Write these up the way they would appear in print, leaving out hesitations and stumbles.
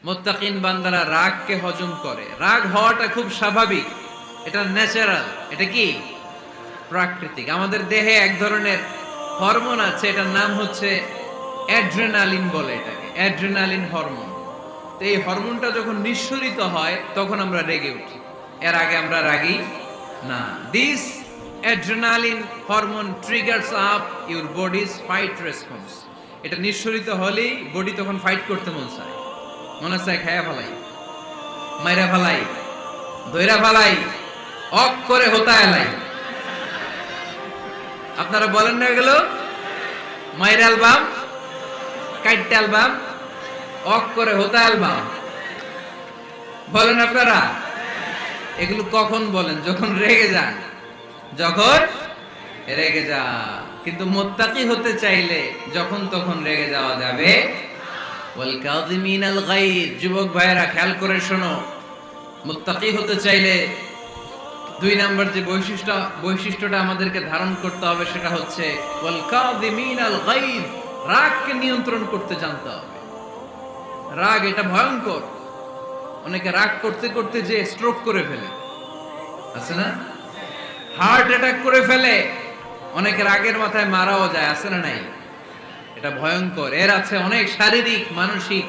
মুত্তাকিন বান্দারা রাগকে হজম করে। রাগ হওয়াটা খুব স্বাভাবিক, এটা ন্যাচারাল, এটা কি প্রাকৃতিক। আমাদের দেহে এক ধরনের হরমোন আছে, এটার নাম হচ্ছে অ্যাড্রেনালিন বলে এটাকে, অ্যাড্রেনালিন হরমোন। তো এই হরমোনটা যখন নিঃসরিত হয় তখন আমরা রেগে উঠি, এর আগে আমরা রাগি না। This adrenaline hormone triggers up your bodies fight response. এটা নিঃসরিত হলেই বডি তখন ফাইট করতে মন চায়, মনে চায় খায়া ফেলাই, মাইরা ফেলাই, দইরা ফেলাই, অক করে হোতা এলাই। আপনারা বলেন না এগুলো? মাইরা অ্যালবাম, কাইটটা অ্যালবাম, অক করে হোতা অ্যালবাম বলেন আপনারা? এগুলো কখন বলেন? যখন রেগে যান, যখন রেগে যান। কিন্তু মুত্তাকি হতে চাইলে যখন তখন রেগে যাওয়া যাবে। ওয়াল কাযিমিনাল গায়জ, যুবক ভাইরা খেয়াল করে শোনো, মুত্তাকি হতে চাইলে 2 নাম্বার যে বৈশিষ্ট্যটা আমাদেরকে ধারণ করতে হবে সেটা হচ্ছে ওয়াল কাযিমিনাল গায়জ, রাগকে নিয়ন্ত্রণ করতে জানতে হবে। রাগ এটা ভয়ঙ্কর। অনেকে রাগ করতে করতে যে স্ট্রোক করে ফেলে, আছে না? হার্ট অ্যাটাক করে ফেলে। অনেকে রাগের মাথায় মারাও যায়, আছে না নাই? এটা ভয়ঙ্কর। এর আছে অনেক শারীরিক, মানসিক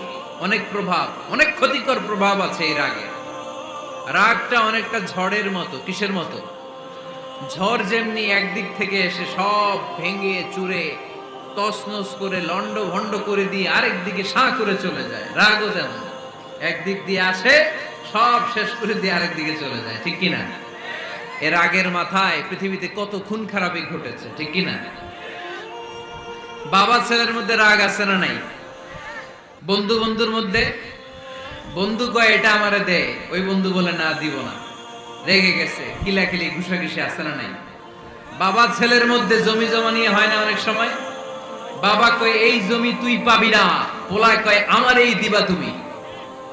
অনেক প্রভাব, অনেক ক্ষতিকর প্রভাব আছে এই রাগের। রাগটা অনেকটা ঝড়ের মতো। কিসের মতো? ঝড় যেমনি একদিক থেকে এসে সব ভেঙে চুরে তছনছ করে লন্ড ভন্ড করে দিয়ে আরেক দিকে সাঁ করে চলে যায়, রাগও তেমন একদিক দিয়ে আসে সব শেষ করে দিয়ে আরেক দিকে চলে যায়, ঠিক কিনা? এর রাগের মাথায় পৃথিবীতে কত খুন খারাপি ঘটেছে, ঠিক কিনা? বাবা ছেলের মধ্যে রাগ আছে না নাই? বন্ধু বন্ধুর মধ্যে, বন্ধু কয় এটা আমারে দে, ওই বন্ধু বলে না দিব না, রেগে গেছে, কিলাকিলি ঘুষাঘুষি আছে না নাই? বাবা ছেলের মধ্যে জমি জমা নিয়ে হয় না অনেক সময়? বাবা কয় এই জমি তুই পাবি না, পোলায় কয় আমার এই দিবা তুমি।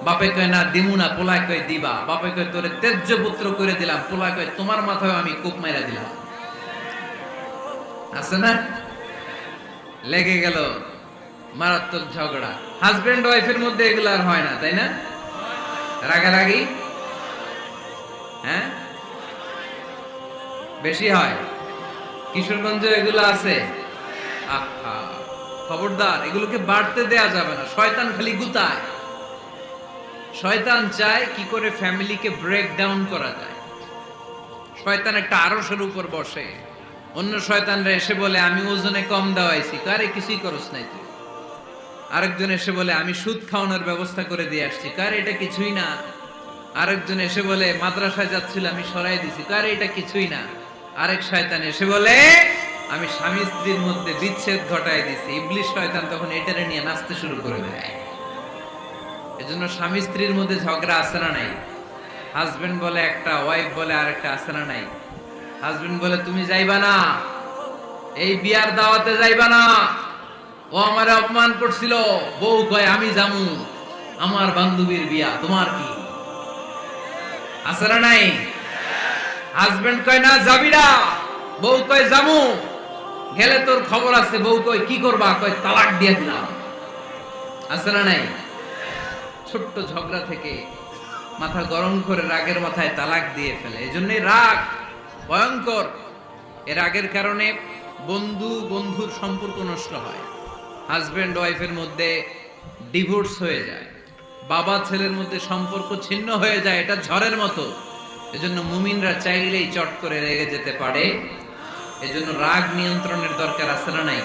বাপে কয় না দিমু না, পোলায় কয় দিবা। বাপে কয় তোরে তেজ্য পুত্র করে দিলাম, পোলায় কয় তোমার মাথায় আমি কূপ মাইরা দিলাম। আছে না? লেগে গেল, মারাত্মক ঝগড়া। হাজবেন্ড ওয়াইফের মধ্যে এগুলো আর হয় না, তাই না? রাগারাগি হ্যাঁ বেশি হয়। কিশোরগঞ্জে এগুলো আছে। আহা, খবরদার, এগুলোকে বাড়তে দেয়া যাবে না। শয়তান খালি গুতায়। শয়তান চায় কি করে ফ্যামিলিকে ব্রেক ডাউন করা যায়। শয়তান একটা আরশের উপর বসে, অন্য শয়তানরা এসে বলে আমি ওজনে কম দেওয়াইছি, কারে কিছুই করস নাই তুই। আরেকজন এসে বলে আমি সুদ খাওয়ানোর ব্যবস্থা করে দিয়ে আসছি, কারে এটা কিছুই না। আরেকজন এসে বলে মাদ্রাসায় যাচ্ছিল আমি সরাই দিছি, কারে এটা কিছুই না। আরেক শয়তান এসে বলে আমি স্বামী স্ত্রীর মধ্যে বিচ্ছেদ ঘটায় দিছি। ইবলিশ শয়তান তখন এটারে নিয়ে নাচতে শুরু করে দেয়। এজন্য স্বামী স্ত্রীর মধ্যে ঝগড়া আছে না নাই? হাজবেন্ড বলে একটা, ওয়াইফ বলে আরেকটা, আছে না নাই? হাজবেন্ড বলে তুমি যাইবা না, এই বিয়ার দাওয়াতে যাইবা না, ও আমারে অপমান করছিল। বউ কয় আমি জামু, আমার বান্ধবীর বিয়া, তোমার কি? আছে না নাই? হাজবেন্ড কয় না যাবি না, বউ কয় জামু, গেলে তোর খবর আছে। বউ কয় কি করবা? কয় তালাক দিয়ে দিলাম। আছে না নাই? ছোট্ট ঝগড়া থেকে মাথা গরম করে রাগের মাথায় তালাক দিয়ে ফেলে। এজন্যই রাগ ভয়ঙ্কর। এর রাগের কারণে বন্ধু বন্ধুর সম্পর্ক নষ্ট হয়, হাজবেন্ড ওয়াইফের মধ্যে ডিভোর্স হয়ে যায়, বাবা ছেলের মধ্যে সম্পর্ক ছিন্ন হয়ে যায়। এটা ঝড়ের মতো। এজন্য মুমিনরা চাইলেই চট করে রেগে যেতে পারে। এজন্য রাগ নিয়ন্ত্রণের দরকার আছে না নাই?